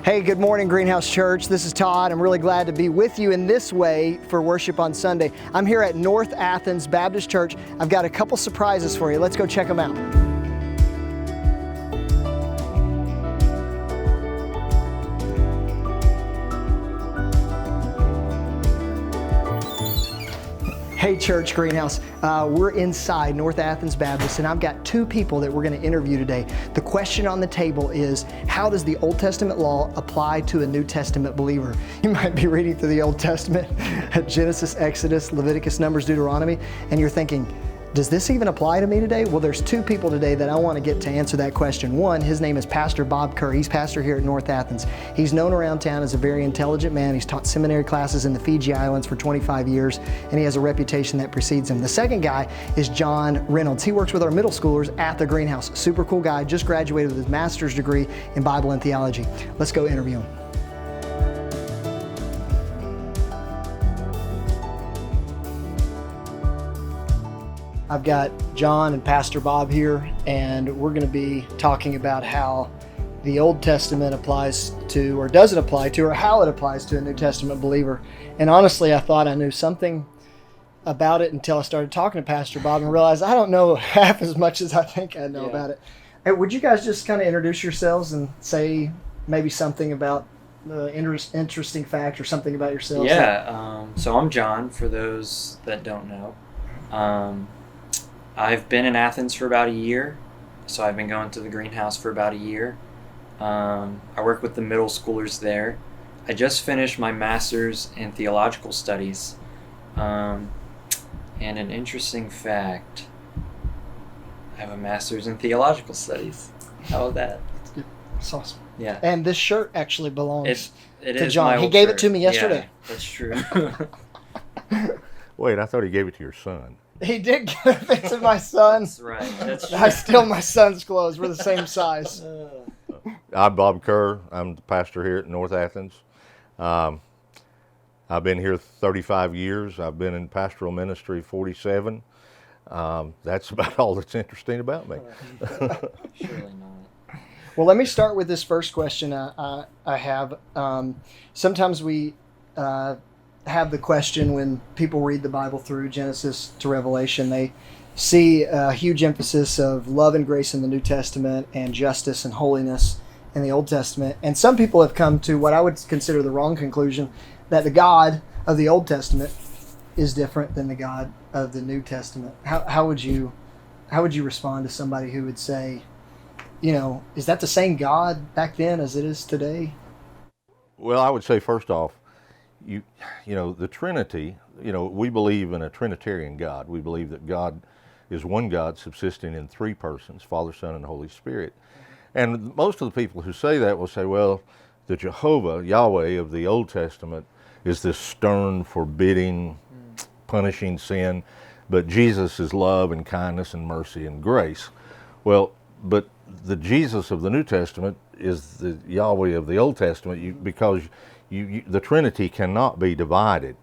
Hey, good morning, Greenhouse Church. This is Todd. I'm really glad to be with you in this way for worship on Sunday. I'm here at North Athens Baptist Church. I've got a couple surprises for you. Let's go check them out. Hey Church Greenhouse, we're inside North Athens Baptist, and I've got two people that we're going to interview today. The question on the table is, how does the Old Testament law apply to a New Testament believer? You might be reading through the Old Testament, Genesis, Exodus, Leviticus, Numbers, Deuteronomy, and you're thinking, does this even apply to me today? Well, there's two people today that I want to get to answer that question. One, his name is Pastor Bob Kerr. He's pastor here at North Athens. He's known around town as a very intelligent man. He's taught seminary classes in the Fiji Islands for 25 years, and he has a reputation that precedes him. The second guy is John Reynolds. He works with our middle schoolers at the Greenhouse. Super cool guy, just graduated with his master's degree in Bible and theology. Let's go interview him. I've got John and Pastor Bob here, and we're going to be talking about how the Old Testament applies to, or doesn't apply to, or how it applies to a New Testament believer. And honestly, I thought I knew something about it until I started talking to Pastor Bob and realized I don't know half as much as I think I know about it. Hey, would you guys just kind of introduce yourselves and say maybe something about the interesting fact or something about yourselves? So I'm John, for those that don't know. I've been in Athens for about a year, so I've been going to the Greenhouse for about a year. I work with the middle schoolers there. I just finished my master's in theological studies. And an interesting fact, I have a master's in theological studies. How about that? That's good. That's awesome. Yeah. And this shirt actually belongs it to is John. He gave it to me yesterday. Yeah, that's true. Wait, I thought he gave it to your son. He did give it to my son. That's right. That's true. I steal my son's clothes. We're the same size. I'm Bob Kerr. I'm the pastor here at North Athens. I've been here 35 years. I've been in pastoral ministry 47. That's about all that's interesting about me. Surely not. Well, let me start with this first question I have. Sometimes we have the question when people read the Bible through Genesis to Revelation, they see a huge emphasis of love and grace in the New Testament and justice and holiness in the Old Testament. And some people have come to what I would consider the wrong conclusion, that the God of the Old Testament is different than the God of the New Testament. How would you respond to somebody who would say, is that the same God back then as it is today? Well, I would say first off, the Trinity, we believe in a Trinitarian God. We believe that God is one God subsisting in three persons, Father, Son, and Holy Spirit. And most of the people who say that will say, well, the Jehovah, Yahweh of the Old Testament is this stern, forbidding, punishing sin, but Jesus is love and kindness and mercy and grace. Well, but the Jesus of the New Testament is the Yahweh of the Old Testament because the Trinity cannot be divided.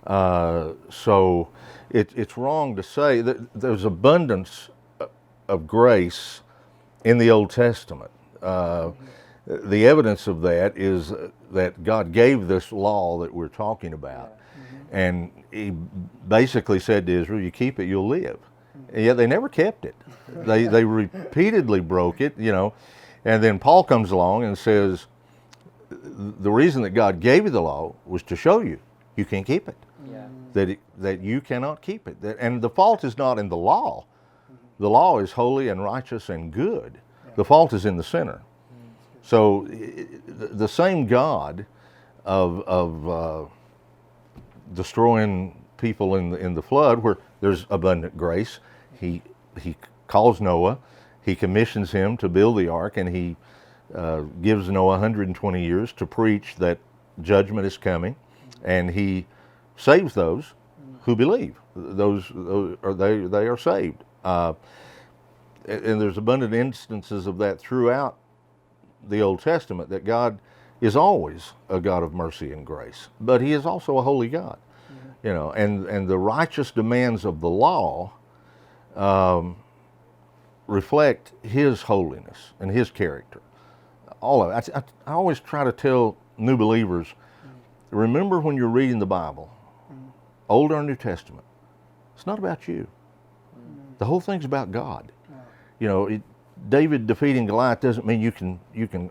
So it's wrong to say that there's abundance of grace in the Old Testament. The evidence of that is that God gave this law that we're talking about. And he basically said to Israel, you keep it, you'll live. And yet they never kept it. They repeatedly broke it, And then Paul comes along and says, the reason that God gave you the law was to show you can't keep it. Yeah. That you cannot keep it. And the fault is not in the law. The law is holy and righteous and good. Yeah. The fault is in the sinner. So the same God of destroying people in the flood, where there's abundant grace, he calls Noah, he commissions him to build the ark, and he gives Noah 120 years to preach that judgment is coming, and he saves those who believe. Those they are saved. And there's abundant instances of that throughout the Old Testament, that God is always a God of mercy and grace, but he is also a holy God. And the righteous demands of the law reflect his holiness and his character. All of it. I always try to tell new believers, remember when you're reading the Bible, Old or New Testament, it's not about you. The whole thing's about God. You know, David defeating Goliath doesn't mean you can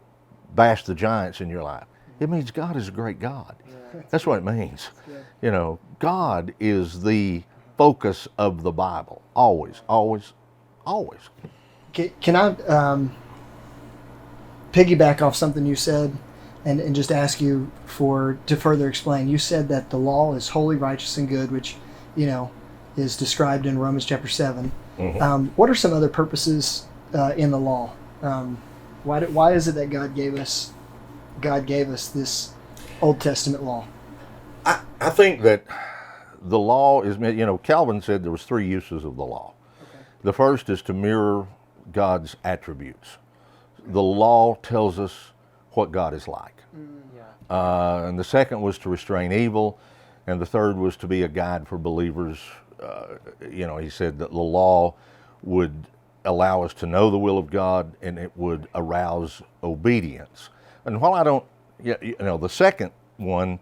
bash the giants in your life. It means God is a great God. That's what it means. You know, God is the focus of the Bible. Always, always, always. Can I piggyback off something you said and just ask you to further explain? You said that the law is holy, righteous, and good, which, you know, is described in Romans chapter 7. Mm-hmm. What are some other purposes in the law? Why is it that God gave us this Old Testament law? I think that the law is, you know, Calvin said there was 3 uses of the law. Okay. The first is to mirror God's attributes. The law tells us what God is like. And the second was to restrain evil, and the third was to be a guide for believers. You know, he said that the law would allow us to know the will of God, and it would arouse obedience. And while I don't, you know, the second one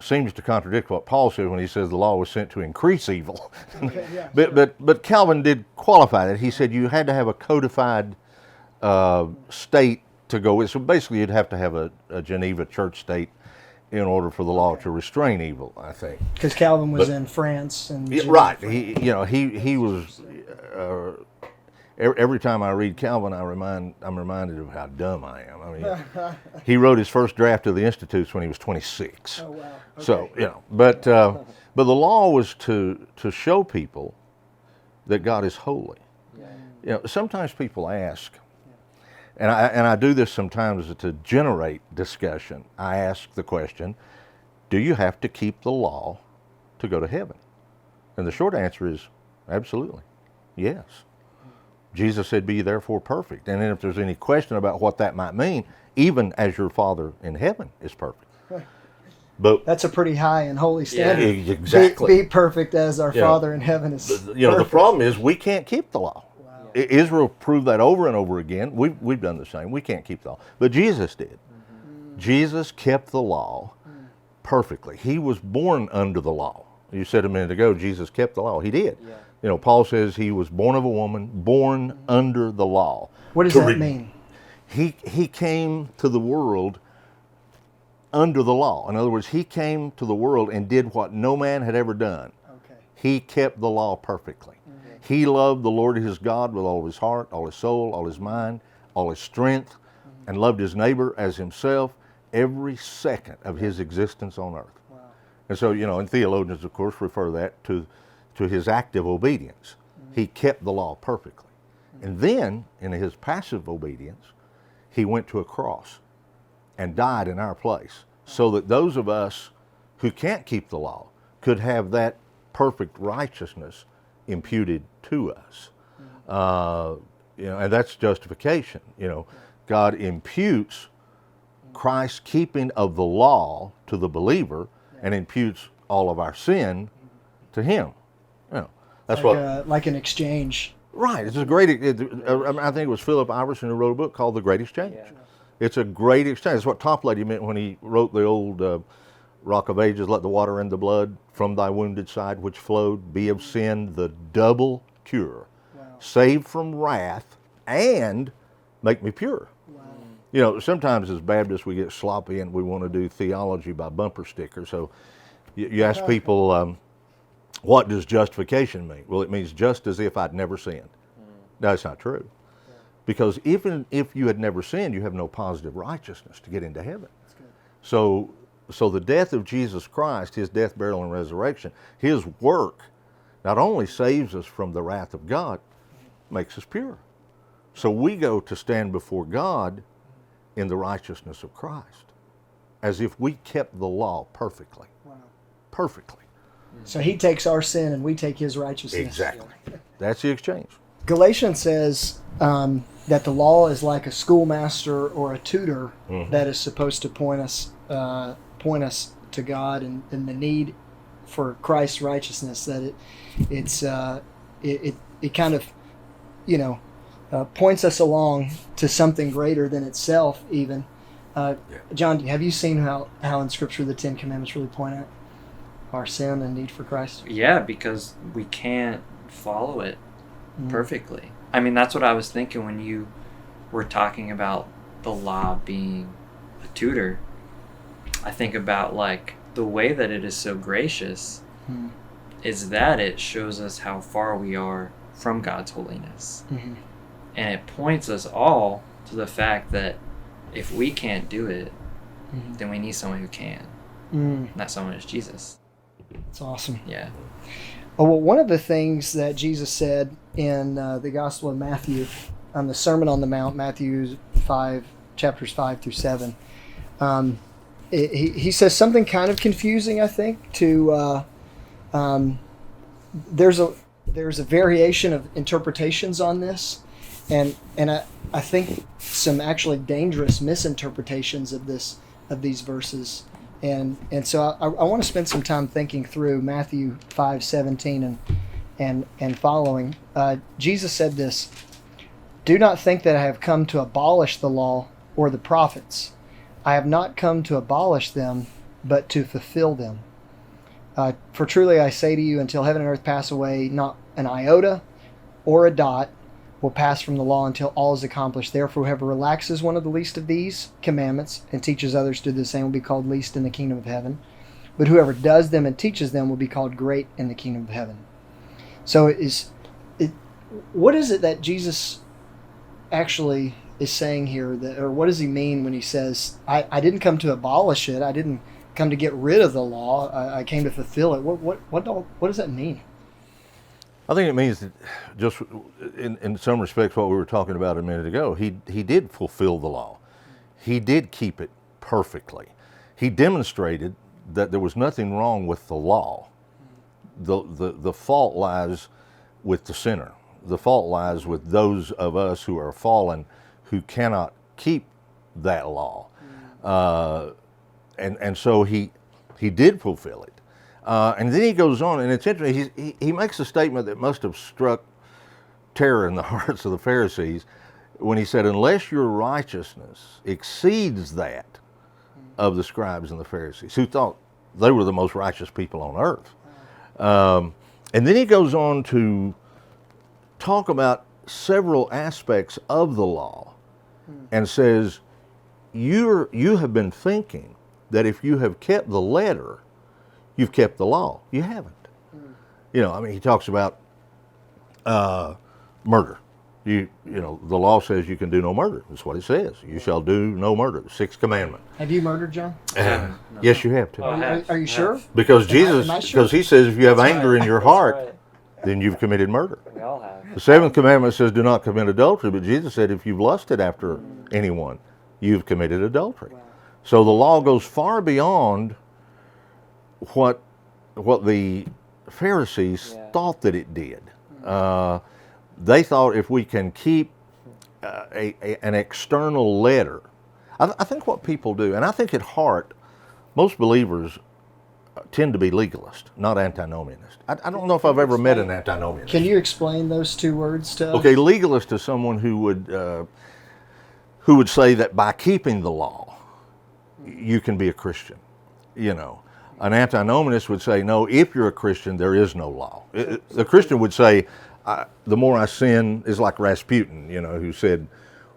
seems to contradict what Paul said when he says the law was sent to increase evil. Okay, yeah, but Calvin did qualify that. He said you had to have a codified state to go with. So basically you'd have to have a Geneva church state in order for the law to restrain evil, I think. Because Calvin was in France. And right. He was... Every time I read Calvin, I'm reminded of how dumb I am. I mean, he wrote his first draft of the Institutes when he was 26. Oh wow! Okay. So you know, but the law was to show people that God is holy. Yeah. You know, sometimes people ask, and I do this sometimes to generate discussion. I ask the question, do you have to keep the law to go to heaven? And the short answer is absolutely, yes. Jesus said, be therefore perfect. And then if there's any question about what that might mean, even as your Father in heaven is perfect. But that's a pretty high and holy standard. Yeah, exactly. Be perfect as our Father in heaven is perfect. The problem is we can't keep the law. Wow. Israel proved that over and over again. We've done the same. We can't keep the law. But Jesus did. Mm-hmm. Jesus kept the law perfectly. He was born under the law. You said a minute ago, Jesus kept the law. He did. Yeah. You know, Paul says he was born of a woman, born under the law. What does that mean? He came to the world under the law. In other words, he came to the world and did what no man had ever done. Okay. He kept the law perfectly. Mm-hmm. He loved the Lord his God with all his heart, all his soul, all his mind, all his strength, and loved his neighbor as himself every second of his existence on earth. Wow. And so, you know, and theologians, of course, refer that to his active obedience. He kept the law perfectly. And then, in his passive obedience, he went to a cross and died in our place so that those of us who can't keep the law could have that perfect righteousness imputed to us. You know, and that's justification. You know, God imputes Christ's keeping of the law to the believer and imputes all of our sin to him. You know, that's like an exchange. Right. It's a great. I think it was Philip Iverson who wrote a book called The Great Exchange. Yeah. It's a great exchange. It's what Toplady meant when he wrote the old Rock of Ages. Let the water and the blood from thy wounded side, which flowed, be of sin the double cure, save from wrath, and make me pure. Wow. You know, sometimes as Baptists we get sloppy and we want to do theology by bumper sticker. So you ask people. What does justification mean? Well, it means just as if I'd never sinned. No, that's not true. Yeah. Because even if you had never sinned, you have no positive righteousness to get into heaven. So the death of Jesus Christ, his death, burial, and resurrection, his work not only saves us from the wrath of God, makes us pure. So we go to stand before God in the righteousness of Christ, as if we kept the law perfectly. Wow. Perfectly. So he takes our sin and we take his righteousness. Exactly. That's the exchange. Galatians says that the law is like a schoolmaster or a tutor that is supposed to point us to God and the need for Christ's righteousness. That it kind of, you know, points us along to something greater than itself, even. John, have you seen how in Scripture the Ten Commandments really point out our sin and need for Christ? Yeah, because we can't follow it perfectly. I mean, that's what I was thinking when you were talking about the law being a tutor. I think about like the way that it is so gracious is that it shows us how far we are from God's holiness. Mm-hmm. And it points us all to the fact that if we can't do it, then we need someone who can. And that someone is Jesus. That's awesome. Yeah. Oh, well, one of the things that Jesus said in the Gospel of Matthew, on the Sermon on the Mount, Matthew 5, chapters 5 through 7, he says something kind of confusing, I think, to there's a variation of interpretations on this, and I think some actually dangerous misinterpretations of these verses, and so I want to spend some time thinking through Matthew 5:17 and following. Jesus said this: "Do not think that I have come to abolish the law or the prophets. I have not come to abolish them, but to fulfill them. For truly I say to you, until heaven and earth pass away, not an iota or a dot will pass from the law until all is accomplished. Therefore, whoever relaxes one of the least of these commandments and teaches others to do the same will be called least in the kingdom of heaven. But whoever does them and teaches them will be called great in the kingdom of heaven." So what is it that Jesus actually is saying here, or what does he mean when he says, I didn't come to abolish it, I didn't come to get rid of the law, I came to fulfill it? What does that mean? I think it means that just in some respects what we were talking about a minute ago, he did fulfill the law. He did keep it perfectly. He demonstrated that there was nothing wrong with the law. The fault lies with the sinner. The fault lies with those of us who are fallen, who cannot keep that law. And so he did fulfill it. And then he goes on, and it's interesting, he makes a statement that must have struck terror in the hearts of the Pharisees when he said, unless your righteousness exceeds that of the scribes and the Pharisees, who thought they were the most righteous people on earth. And then he goes on to talk about several aspects of the law and says, you have been thinking that if you have kept the letter, you've kept the law. You haven't. You know, I mean, he talks about murder. The law says you can do no murder. That's what it says. You shall do no murder. The sixth commandment. Have you murdered, John? No. Yes, you have to. Are you sure? Because Jesus, Am I sure? because he says if you have That's anger right. in your That's heart, right. then you've committed murder. We all have. The seventh commandment says do not commit adultery, but Jesus said if you've lusted after anyone, you've committed adultery. Wow. So the law goes far beyond what the Pharisees thought that it did. They thought if we can keep an external letter, I think what people do, and I think at heart, most believers tend to be legalist, not antinomianist. I don't know if I've ever met an antinomianist. Can you explain those two words to us? Okay, legalist is someone who would say that by keeping the law, you can be a Christian. You know, an antinomianist would say, no, if you're a Christian, there is no law. The Christian would say, the more I sin is like Rasputin, who said,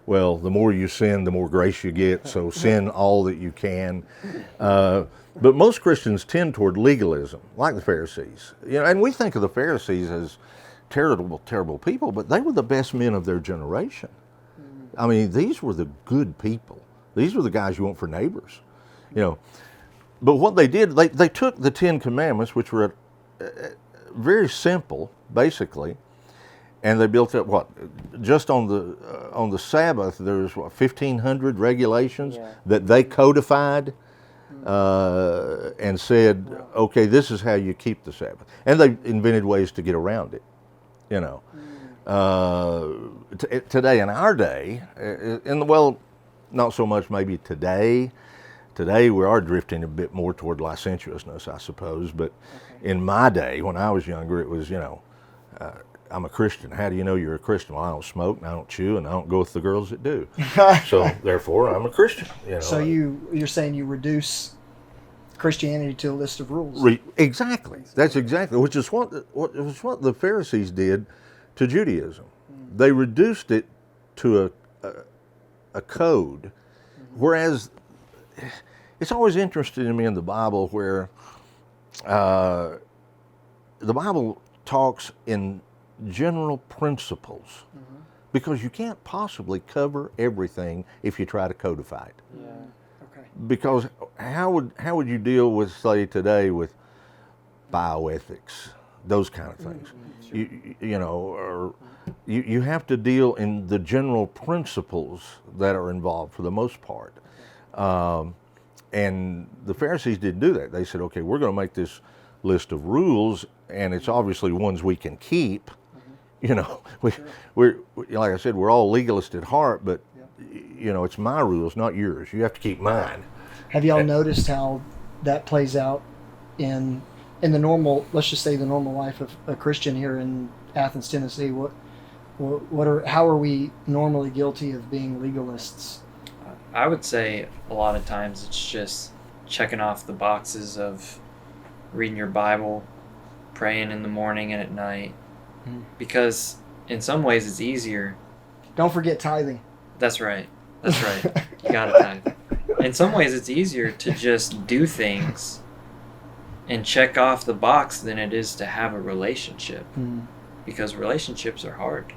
well, the more you sin, the more grace you get, so sin all that you can. But most Christians tend toward legalism, like the Pharisees. And we think of the Pharisees as terrible, terrible people, but they were the best men of their generation. I mean, these were the good people. These were the guys you want for neighbors, But what they did, they took the Ten Commandments, which were very simple, basically, and they built up just on the Sabbath. There's 1,500 regulations that they codified and said, okay, this is how you keep the Sabbath. And they invented ways to get around it. Today, in our day, not so much maybe today. Today we are drifting a bit more toward licentiousness, I suppose. But in my day, when I was younger, it was, I'm a Christian. How do you know you're a Christian? Well, I don't smoke, and I don't chew, and I don't go with the girls that do. So therefore, I'm a Christian. So you're saying you reduce Christianity to a list of rules. Exactly. That's exactly, which is what the Pharisees did to Judaism. They reduced it to a code, whereas it's always interested in me in the Bible where the Bible talks in general principles, because you can't possibly cover everything if you try to codify it. Yeah. Okay. Because how would you deal with, say, today with bioethics, those kind of things? You have to deal in the general principles that are involved for the most part. And the Pharisees didn't do that. They said, okay, we're going to make this list of rules, and it's obviously ones we can keep. We're like I said, we're all legalists at heart, but it's my rules, not yours. You have to keep mine. Have y'all noticed how that plays out in the normal, let's just say the normal life of a Christian here in Athens, Tennessee? How are we normally guilty of being legalists? I would say a lot of times it's just checking off the boxes of reading your Bible, praying in the morning and at night, because in some ways it's easier. Don't forget tithing. That's right. You gotta tithe. In some ways it's easier to just do things and check off the box than it is to have a relationship, because relationships are hard.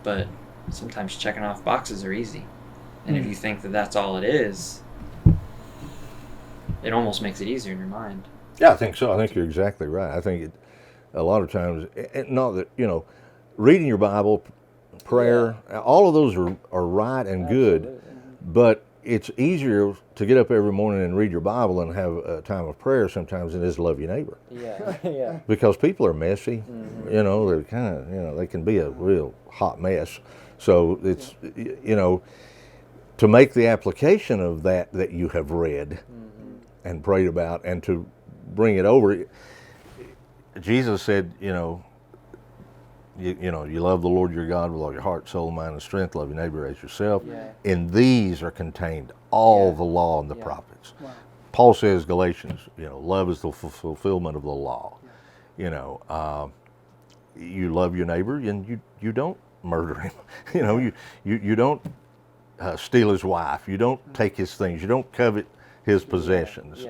But sometimes checking off boxes are easy. And if you think that that's all it is, it almost makes it easier in your mind. Yeah, I think so. I think you're exactly right. I think a lot of times, not that, reading your Bible, prayer, all of those are right and good, but it's easier to get up every morning and read your Bible and have a time of prayer sometimes than it is to love your neighbor. Yeah. Because people are messy, they're kind of, they can be a real hot mess. So it's, to make the application of that you have read and prayed about, and to bring it over. Jesus said, you love the Lord your God with all your heart, soul, mind, and strength. Love your neighbor as yourself. Yeah. In these are contained all the law and the prophets. Wow. Paul says, Galatians, love is the fulfillment of the law. You love your neighbor, and you don't murder him. You don't steal his wife. You don't take his things. You don't covet his possessions.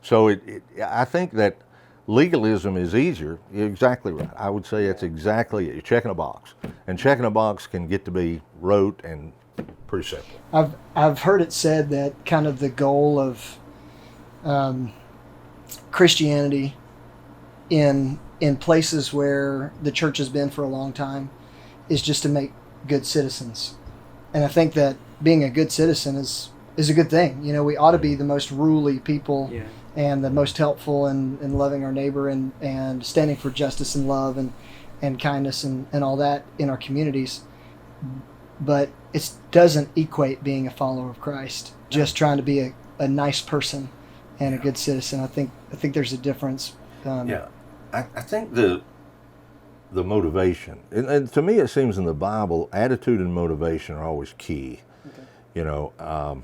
So I think that legalism is easier. You're exactly right. I would say that's exactly it. You're checking a box, and checking a box can get to be rote and pretty simple. I've heard it said that kind of the goal of Christianity in places where the church has been for a long time is just to make good citizens. And I think that being a good citizen is a good thing. We ought to be the most ruly people and the most helpful and loving our neighbor and standing for justice and love and kindness and all that in our communities. But it doesn't equate being a follower of Christ, just trying to be a nice person and a good citizen. I think there's a difference. I think the motivation, and to me it seems in the Bible, attitude and motivation are always key. Okay.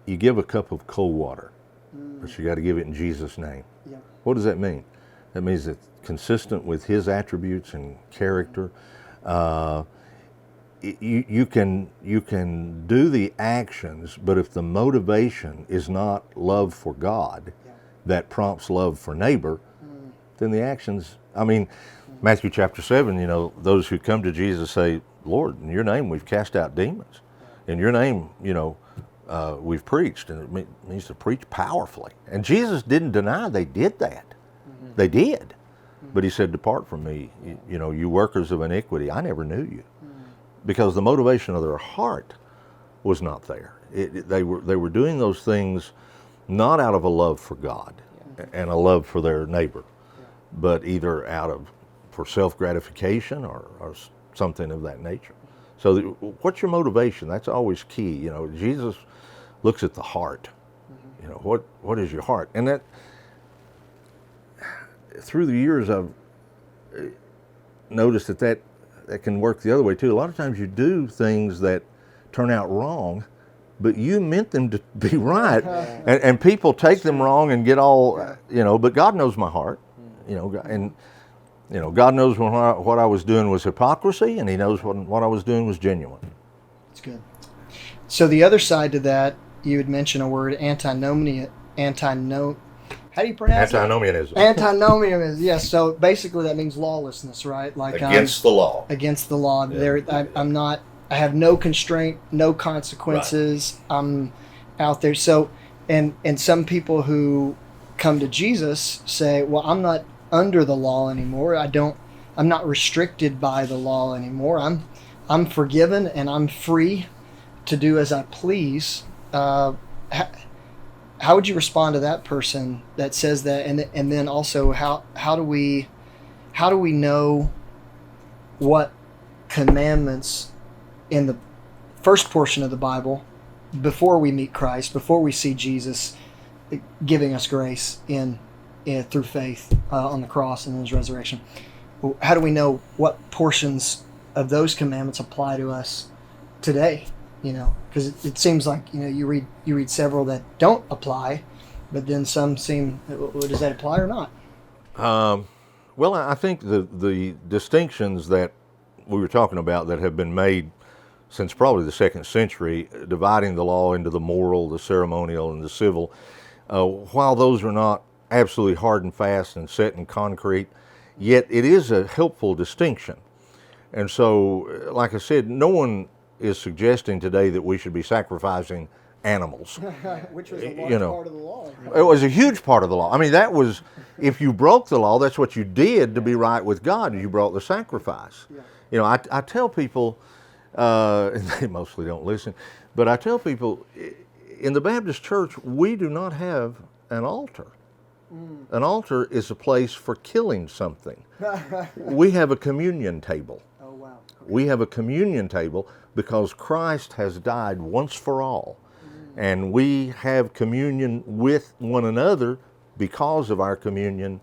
You give a cup of cold water, but you got to give it in Jesus' name. Yeah. What does that mean? That means it's consistent with His attributes and character. You can do the actions, but if the motivation is not love for God, that prompts love for neighbor, then the actions. Matthew chapter 7. Those who come to Jesus say, "Lord, in Your name we've cast out demons. In Your name, we've preached," and it means to preach powerfully. And Jesus didn't deny they did that. They did. But He said, "Depart from me, you workers of iniquity. I never knew you." Because the motivation of their heart was not there. They were doing those things not out of a love for God and a love for their neighbor, but either for self-gratification or something of that nature. So what's your motivation? That's always key. Jesus looks at the heart. What is your heart? And that through the years, I've noticed that can work the other way too. A lot of times you do things that turn out wrong, but you meant them to be right, and people take them wrong and get all, but God knows my heart, and God knows when what I was doing was hypocrisy, and He knows what I was doing was genuine. That's good. So the other side to that, you had mentioned a word, antinomianism. How do you pronounce it? Antinomianism. Antinomianism, yes. So basically that means lawlessness, right? Like Against the law. Against the law. Yeah. I have no constraint, no consequences. Right. I'm out there. So, and some people who come to Jesus say, well, I'm not under the law anymore. I'm not restricted by the law anymore. I'm forgiven and I'm free to do as I please. How would you respond to that person that says that? And then also how do we know what commandments in the first portion of the Bible, before we meet Christ, before we see Jesus giving us grace through faith on the cross and in His resurrection, how do we know what portions of those commandments apply to us today? Because it seems like you read several that don't apply, but then some seem. Does that apply or not? Well, I think the distinctions that we were talking about that have been made since probably the 2nd century, dividing the law into the moral, the ceremonial, and the civil, while those are not absolutely hard and fast and set in concrete, yet it is a helpful distinction. And so, like I said, no one is suggesting today that we should be sacrificing animals. Which was a large part of the law. It was a huge part of the law. I mean, that was, if you broke the law, that's what you did to be right with God. You brought the sacrifice. Yeah. I tell people, and they mostly don't listen, but I tell people, in the Baptist church, we do not have an altar. An altar is a place for killing something. We have a communion table. Oh, wow. Okay. We have a communion table because Christ has died once for all. And we have communion with one another because of our communion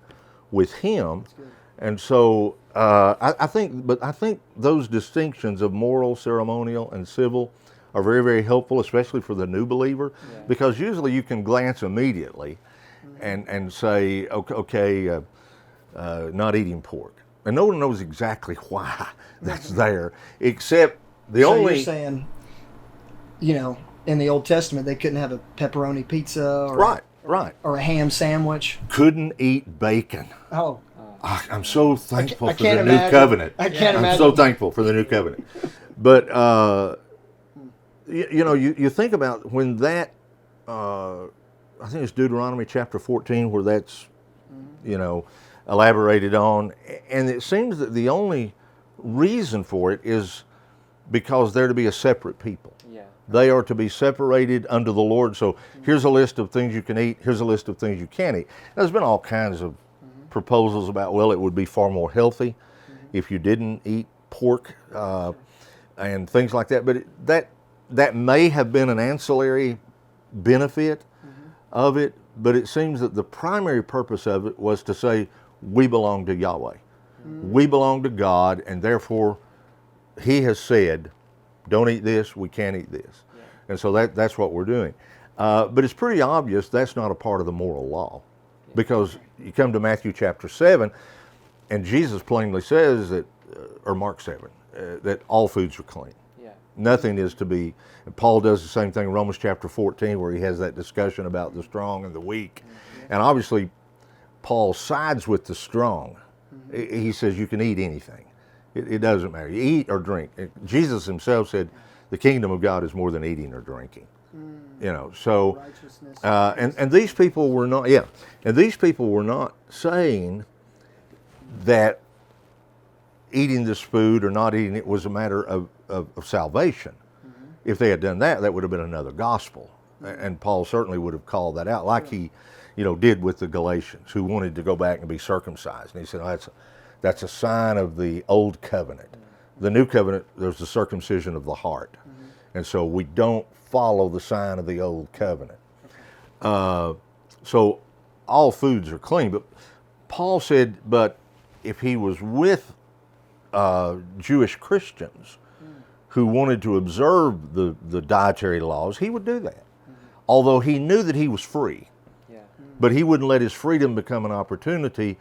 with Him. And so I think those distinctions of moral, ceremonial, and civil are very, very helpful, especially for the new believer, because usually you can glance immediately and say, okay, not eating pork. And no one knows exactly why that's there, except So you're saying, in the Old Testament, they couldn't have a pepperoni pizza or or a ham sandwich. Couldn't eat bacon. Oh. I'm so thankful for the imagine. new covenant. I can't imagine. I'm so thankful for the new covenant. But, you think about when that, I think it's Deuteronomy chapter 14 where that's, elaborated on. And it seems that the only reason for it is because they're to be a separate people. Yeah. They are to be separated unto the Lord. So here's a list of things you can eat. Here's a list of things you can't eat. There's been all kinds of proposals about, well, it would be far more healthy if you didn't eat pork and things like that. But that may have been an ancillary benefit of it. But it seems that the primary purpose of it was to say, we belong to Yahweh. We belong to God, and therefore He has said, don't eat this, we can't eat this. Yeah. And so that's what we're doing. But it's pretty obvious that's not a part of the moral law, because you come to Matthew chapter 7, and Jesus plainly says that, or Mark 7, that all foods are clean. Yeah. Nothing is to be, and Paul does the same thing in Romans chapter 14, where he has that discussion about the strong and the weak. And obviously, Paul sides with the strong. He says you can eat anything. It doesn't matter. You eat or drink. Jesus himself said, the kingdom of God is more than eating or drinking. So, and these people were not, and these people were not saying that eating this food or not eating it was a matter of salvation. If they had done that, that would have been another gospel. And Paul certainly would have called that out, like he did with the Galatians, who wanted to go back and be circumcised. And he said, that's a sign of the old covenant. The new covenant, there's the circumcision of the heart. And so we don't follow the sign of the old covenant. So all foods are clean, but Paul said, but if he was with Jewish Christians who wanted to observe the dietary laws, he would do that. Although he knew that he was free. But he wouldn't let his freedom become an opportunity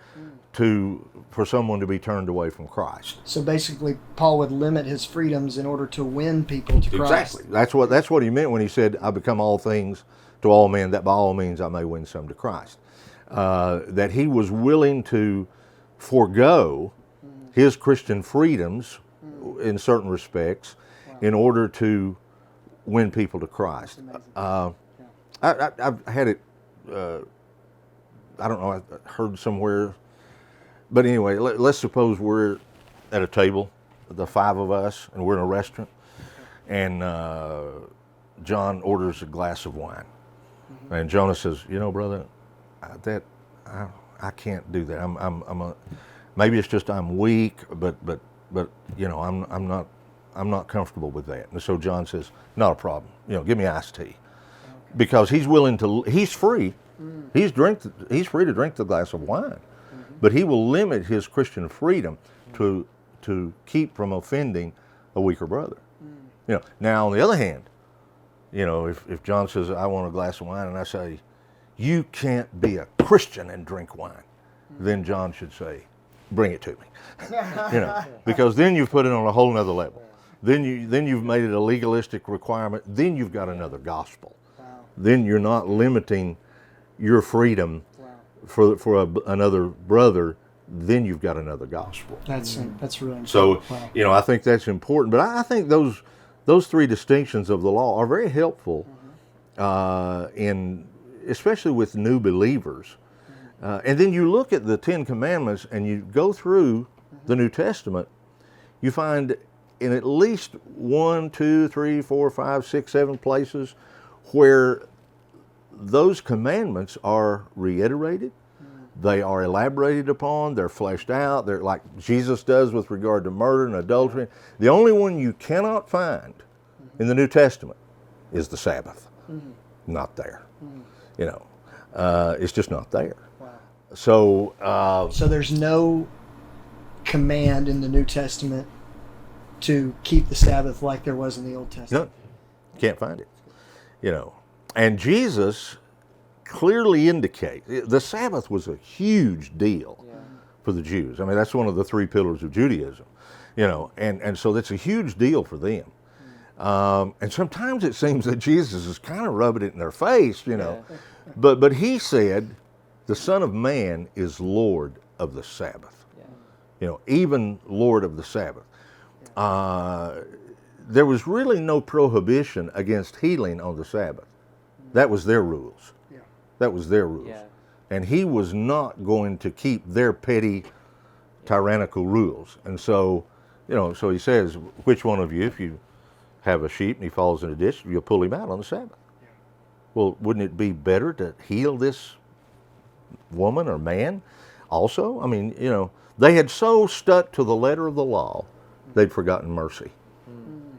for someone to be turned away from Christ. So basically, Paul would limit his freedoms in order to win people to Christ. Exactly. That's what he meant when he said, I become all things to all men, that by all means I may win some to Christ. That he was willing to forego his Christian freedoms in certain respects in order to win people to Christ. I've had it, I don't know, I heard somewhere, but anyway, let's suppose we're at a table, the five of us, and we're in a restaurant, and John orders a glass of wine. And Jonah says, brother, I can't do that. Maybe it's just I'm weak, but I'm not comfortable with that. And so John says, not a problem. Give me iced tea, because he's willing to. He's free. He's free to drink the glass of wine, but he will limit his Christian freedom to keep from offending a weaker brother. Now on the other hand, if John says, I want a glass of wine, and I say, you can't be a Christian and drink wine, then John should say, bring it to me. Because then you've put it on a whole nother level. Then you've made it a legalistic requirement. Then you've got another gospel. Then you're not limiting your freedom for another brother. Then you've got another gospel. That's really important. So I think that's important. But I think those three distinctions of the law are very helpful especially with new believers. And then you look at the Ten Commandments and you go through the New Testament, you find in at least 1, 2, 3, 4, 5, 6, 7 places where those commandments are reiterated, they are elaborated upon, they're fleshed out, they're like Jesus does with regard to murder and adultery. The only one you cannot find in the New Testament is the Sabbath. Not there. It's just not there. So there's no command in the New Testament to keep the Sabbath like there was in the Old Testament. No, can't find it. And Jesus clearly indicates the Sabbath was a huge deal for the Jews. I mean, that's one of the three pillars of Judaism. And so that's a huge deal for them. And sometimes it seems that Jesus is kind of rubbing it in their face, But he said, the Son of Man is Lord of the Sabbath. Even Lord of the Sabbath. There was really no prohibition against healing on the Sabbath. That was their rules. That was their rules. And he was not going to keep their petty, tyrannical rules. And so, so he says, which one of you, if you have a sheep and he falls in a ditch, you'll pull him out on the Sabbath? Well, wouldn't it be better to heal this woman or man also? I mean, they had so stuck to the letter of the law, they'd forgotten mercy.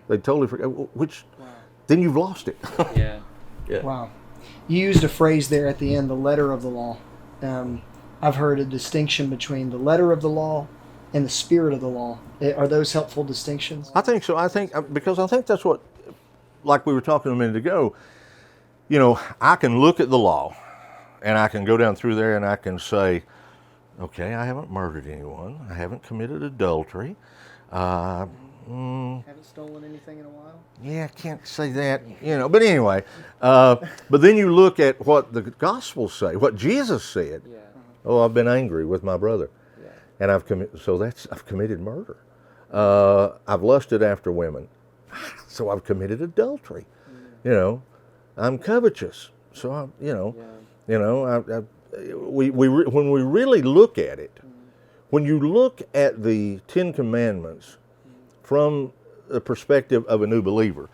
They'd totally forgot, then you've lost it. Yeah. Wow. You used a phrase there at the end, the letter of the law. I've heard a distinction between the letter of the law and the spirit of the law. Are those helpful distinctions? I think so. Because I think that's what, like we were talking a minute ago, I can look at the law and I can go down through there and I can say, okay, I haven't murdered anyone. I haven't committed adultery. Haven't stolen anything in a while? Yeah, I can't say that, But anyway, but then you look at what the Gospels say, what Jesus said. Oh, I've been angry with my brother. And I've committed murder. I've lusted after women. So I've committed adultery. I'm covetous. So when we really look at it, when you look at the Ten Commandments from the perspective of a new believer,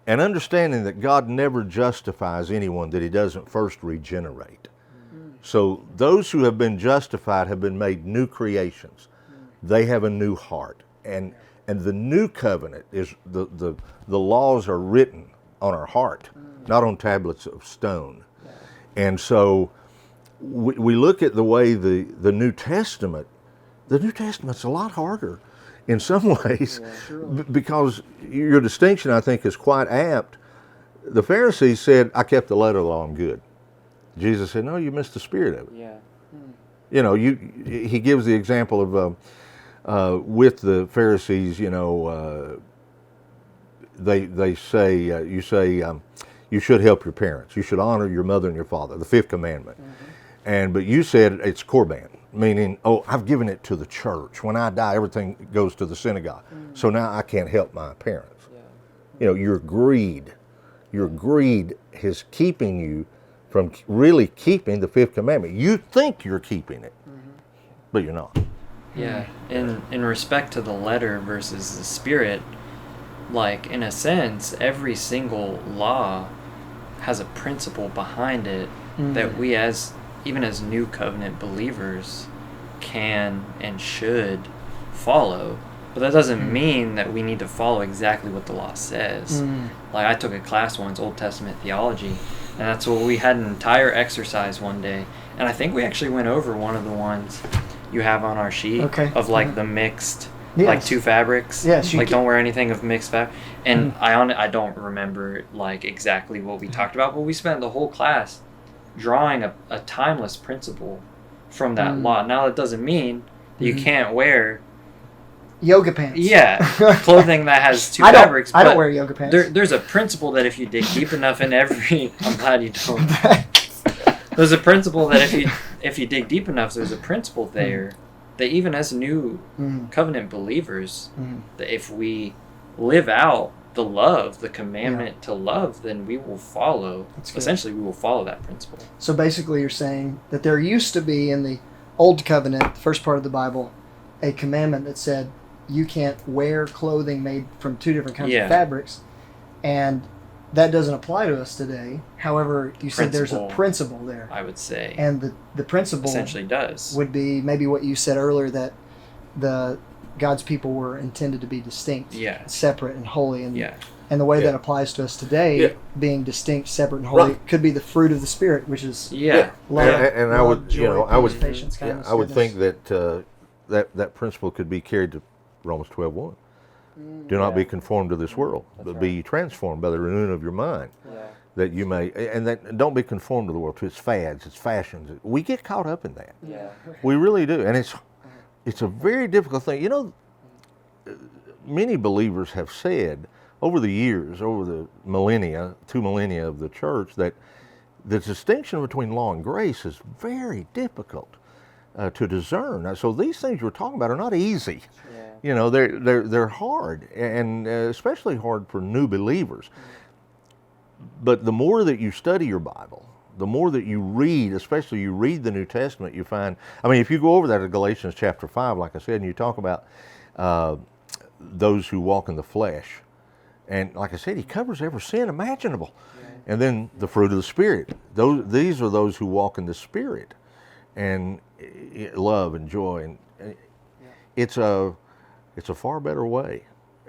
and understanding that God never justifies anyone that he doesn't first regenerate. So those who have been justified have been made new creations. They have a new heart. And the new covenant is the laws are written on our heart, not on tablets of stone. And so we look at the way the New Testament's a lot harder in some ways, because your distinction, I think, is quite apt. The Pharisees said, I kept the letter of the law, I'm good. Jesus said, no, you missed the spirit of it. Yeah. You know, he gives the example of with the Pharisees, you know, they say, you say, you should help your parents. You should honor your mother and your father, the fifth commandment. But you said it's korban, meaning, oh, I've given it to the church. When I die, everything goes to the synagogue. So now I can't help my parents. You know, your greed is keeping you from really keeping the fifth commandment. You think you're keeping it, but you're not. Yeah, in respect to the letter versus the spirit, like, in a sense, every single law has a principle behind it that we, even as new covenant believers, can and should follow. But that doesn't mean that we need to follow exactly what the law says. Like, I took a class once, Old Testament Theology, and that's what we had an entire exercise one day. And I think we actually went over one of the ones you have on our sheet of, like, the mixed, like, two fabrics. Yes, like, don't wear anything of mixed fabric. And I don't remember, like, exactly what we talked about, but we spent the whole class drawing a timeless principle from that law. Now, that doesn't mean that you can't wear yoga pants. Yeah, clothing that has two fabrics. I don't wear yoga pants. There's a principle that if you dig deep enough in every, I'm glad you don't. There's a principle that if you dig deep enough, there's a principle there that even as new covenant believers, that if we live out the commandment to love, then we will follow. Essentially, we will follow that principle. So basically, you're saying that there used to be in the Old Covenant, the first part of the Bible, a commandment that said you can't wear clothing made from two different kinds of fabrics, and that doesn't apply to us today. However, you said there's a principle there. I would say. And the principle essentially does. Would be maybe what you said earlier, that God's people were intended to be distinct, separate, and holy. And the way that applies to us today, being distinct, separate, and holy, could be the fruit of the Spirit, which is love, and I would, joy, you know, I would, patience, kindness, I would goodness. think that that principle could be carried to Romans 12:1. Do not be conformed to this world, but be transformed by the renewing of your mind, that you may, and that don't be conformed to the world, to its fads, its fashions. We get caught up in that. We really do, and it's a very difficult thing. You know, many believers have said over the years, over the millennia, 2 millennia of the church, that the distinction between law and grace is very difficult to discern. So these things we're talking about are not easy. You know, they're hard, and especially hard for new believers. But the more that you study your Bible, the more that you read, especially you read the New Testament, you find, I mean, if you go over that in Galatians chapter 5, like I said, and you talk about those who walk in the flesh, and like I said, he covers every sin imaginable. And then the fruit of the Spirit. These are those who walk in the Spirit, and love and joy, and it's a far better way.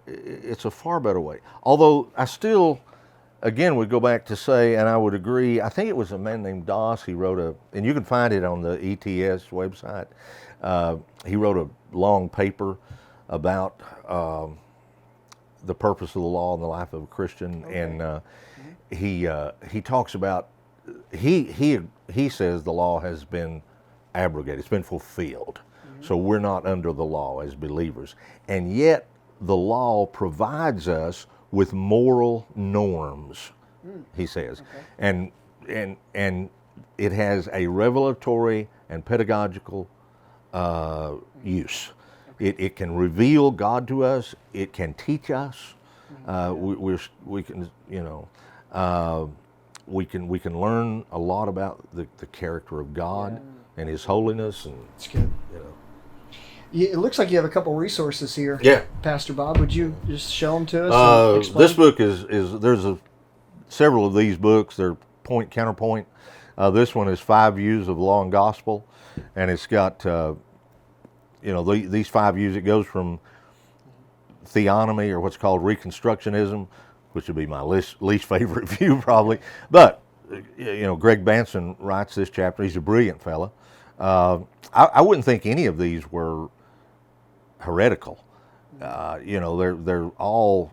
It's a far better way. Although I still, again, would go back to say, and I would agree, I think it was a man named Doss, he wrote and you can find it on the ETS website, he wrote a long paper about the purpose of the law in the life of a Christian, and he talks about, he says the law has been abrogated, it's been fulfilled. So we're not under the law as believers. And yet the law provides us with moral norms, he says. And it has a revelatory and pedagogical use. It can reveal God to us. It can teach us. We can, you know, we can learn a lot about the character of God and His holiness. And it's good. You know. It looks like you have a couple resources here. Yeah. Pastor Bob, would you just show them to us? This book is there's several of these books. They're point counterpoint. This one is 5 Views of Law and Gospel, and it's got these 5 views. It goes from theonomy, or what's called Reconstructionism, which would be my least favorite view probably, but Greg Banson writes this chapter. He's a brilliant fella. I wouldn't think any of these were heretical. They're all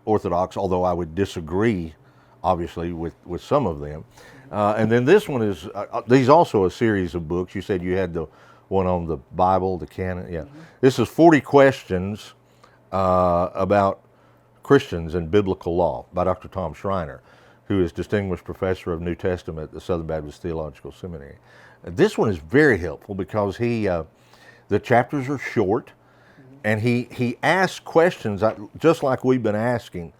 orthodox, although I would disagree, obviously, with some of them. And then this one is, these also a series of books. You said you had the one on the Bible, the canon. Yeah. This is 40 Questions about Christians and Biblical Law by Dr. Tom Schreiner, who is Distinguished Professor of New Testament at the Southern Baptist Theological Seminary. This one is very helpful because the chapters are short, and he asks questions just like we've been asking.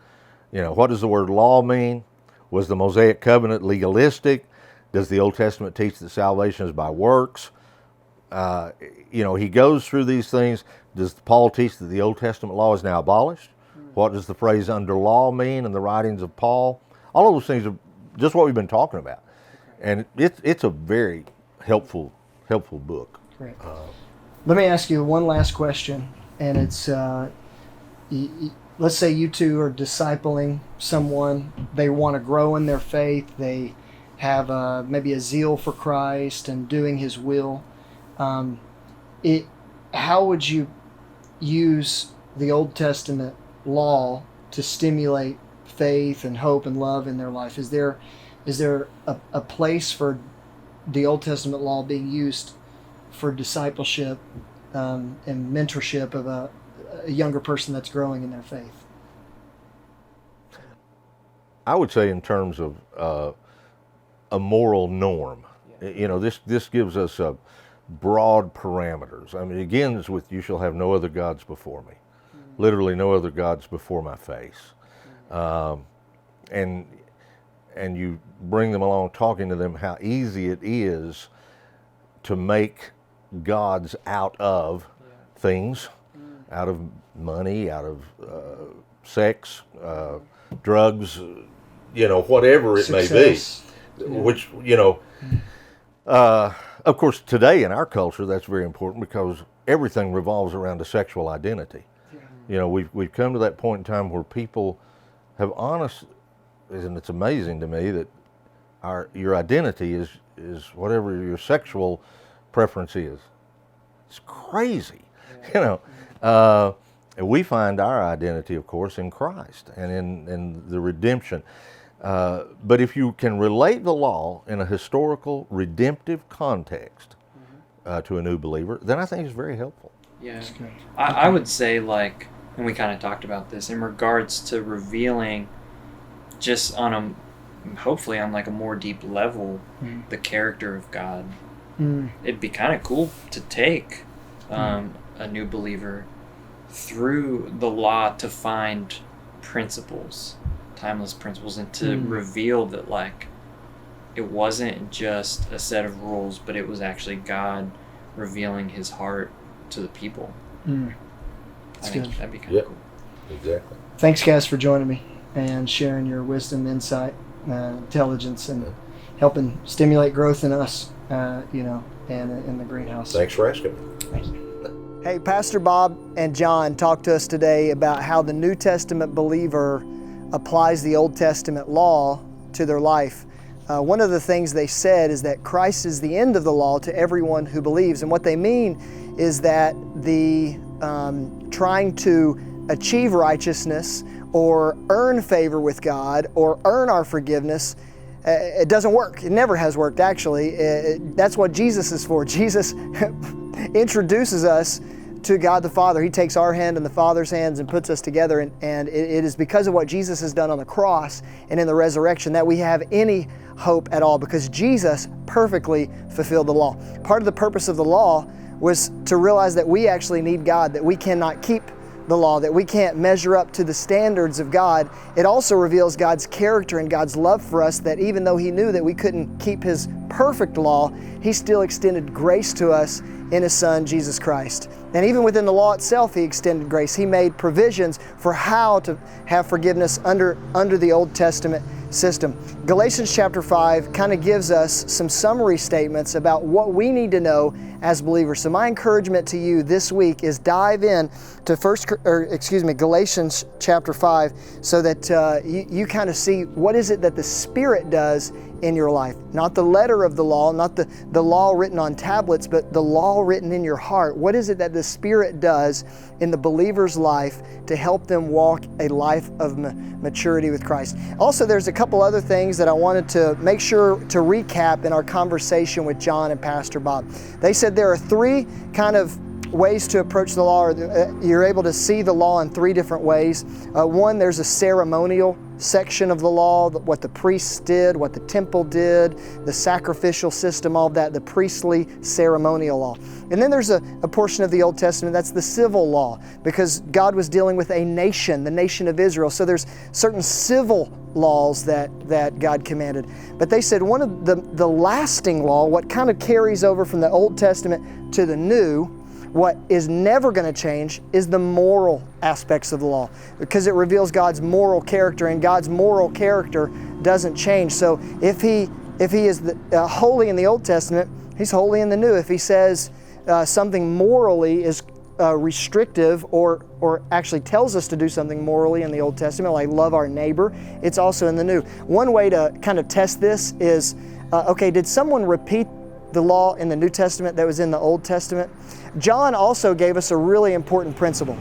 What does the word law mean? Was the Mosaic covenant legalistic? Does the Old Testament teach that salvation is by works? He goes through these things. Does Paul teach that the Old Testament law is now abolished? What does the phrase under law mean in the writings of Paul? All of those things are just what we've been talking about. And it's a very helpful book. Great. Let me ask you one last question, and it's let's say you two are discipling someone. They want to grow in their faith. They have maybe a zeal for Christ and doing His will. How would you use the Old Testament law to stimulate faith and hope and love in their life? Is there a place for the Old Testament law being used for discipleship and mentorship of a younger person that's growing in their faith? I would say in terms of a moral norm. This gives us broad parameters. I mean, it begins with, you shall have no other gods before me. Literally no other gods before my face. And you bring them along talking to them how easy it is to make gods out of things, out of money, out of sex, drugs, whatever it Success. May be. Which, of course, today in our culture, that's very important because everything revolves around a sexual identity. We've come to that point in time where people have and it's amazing to me that your identity is whatever your sexual preference is. It's crazy, And we find our identity, of course, in Christ and in the redemption. But if you can relate the law in a historical, redemptive context to a new believer, then I think it's very helpful. Yeah, I would say, and we kind of talked about this, in regards to revealing just hopefully on a more deep level, the character of God. It'd be kind of cool to take a new believer through the law to find principles, timeless principles, and to reveal that it wasn't just a set of rules, but it was actually God revealing His heart to the people. I think that'd be kind of cool. Exactly. Thanks, guys, for joining me and sharing your wisdom, insight, intelligence, and helping stimulate growth in us, and in the greenhouse. Thanks for asking. Thanks. Hey, Pastor Bob and John talked to us today about how the New Testament believer applies the Old Testament law to their life. One of the things they said is that Christ is the end of the law to everyone who believes. And what they mean is that the trying to achieve righteousness or earn favor with God or earn our forgiveness, it doesn't work. It never has worked, actually. That's what Jesus is for. Jesus introduces us to God the Father. He takes our hand in the Father's hands and puts us together, and it is because of what Jesus has done on the cross and in the resurrection that we have any hope at all, because Jesus perfectly fulfilled the law. Part of the purpose of the law was to realize that we actually need God, that we cannot keep the law, that we can't measure up to the standards of God. It also reveals God's character and God's love for us, that even though He knew that we couldn't keep His perfect law, He still extended grace to us in His Son, Jesus Christ. And even within the law itself, He extended grace. He made provisions for how to have forgiveness under the Old Testament system. Galatians chapter 5 kind of gives us some summary statements about what we need to know as believers. So my encouragement to you this week is dive in to Galatians chapter 5 so that you kind of see what is it that the Spirit does in your life. Not the letter of the law, not the law written on tablets, but the law written in your heart. What is it that the Spirit does in the believer's life to help them walk a life of maturity with Christ? Also, there's a couple other things that I wanted to make sure to recap in our conversation with John and Pastor Bob. They said there are three kind of ways to approach the law. You're able to see the law in three different ways. One, there's a ceremonial section of the law, what the priests did, what the temple did, the sacrificial system, all of that, the priestly ceremonial law. And then there's a portion of the Old Testament that's the civil law, because God was dealing with a nation, the nation of Israel. So there's certain civil laws that God commanded. But they said one of the lasting law, what kind of carries over from the Old Testament to the New, what is never going to change is the moral aspects of the law, because it reveals God's moral character, and God's moral character doesn't change. So if He is holy in the Old Testament, He's holy in the New. If He says something morally is restrictive or actually tells us to do something morally in the Old Testament, like love our neighbor, it's also in the New. One way to kind of test this is, did someone repeat the law in the New Testament that was in the Old Testament? John also gave us a really important principle.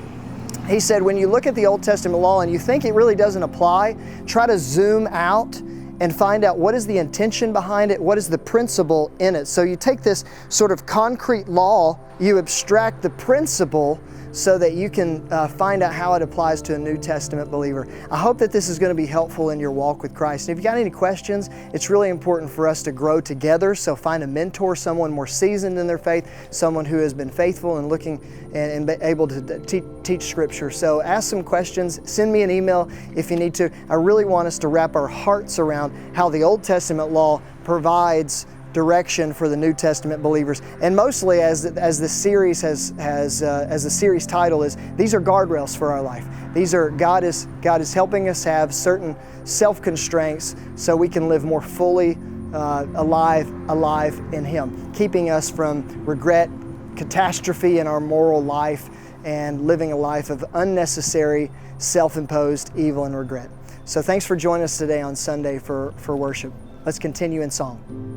He said, when you look at the Old Testament law and you think it really doesn't apply, try to zoom out and find out what is the intention behind it, what is the principle in it. So you take this sort of concrete law, you abstract the principle so that you can find out how it applies to a New Testament believer. I hope that this is going to be helpful in your walk with Christ. And if you got any questions, it's really important for us to grow together. So find a mentor, someone more seasoned in their faith, someone who has been faithful and looking and able to teach Scripture. So ask some questions, send me an email if you need to. I really want us to wrap our hearts around how the Old Testament law provides direction for the New Testament believers, and mostly as the series as the series title is, these are guardrails for our life. These are God is helping us have certain self-constraints so we can live more fully alive in Him, keeping us from regret, catastrophe in our moral life, and living a life of unnecessary self-imposed evil and regret. So thanks for joining us today on Sunday for worship. Let's continue in song.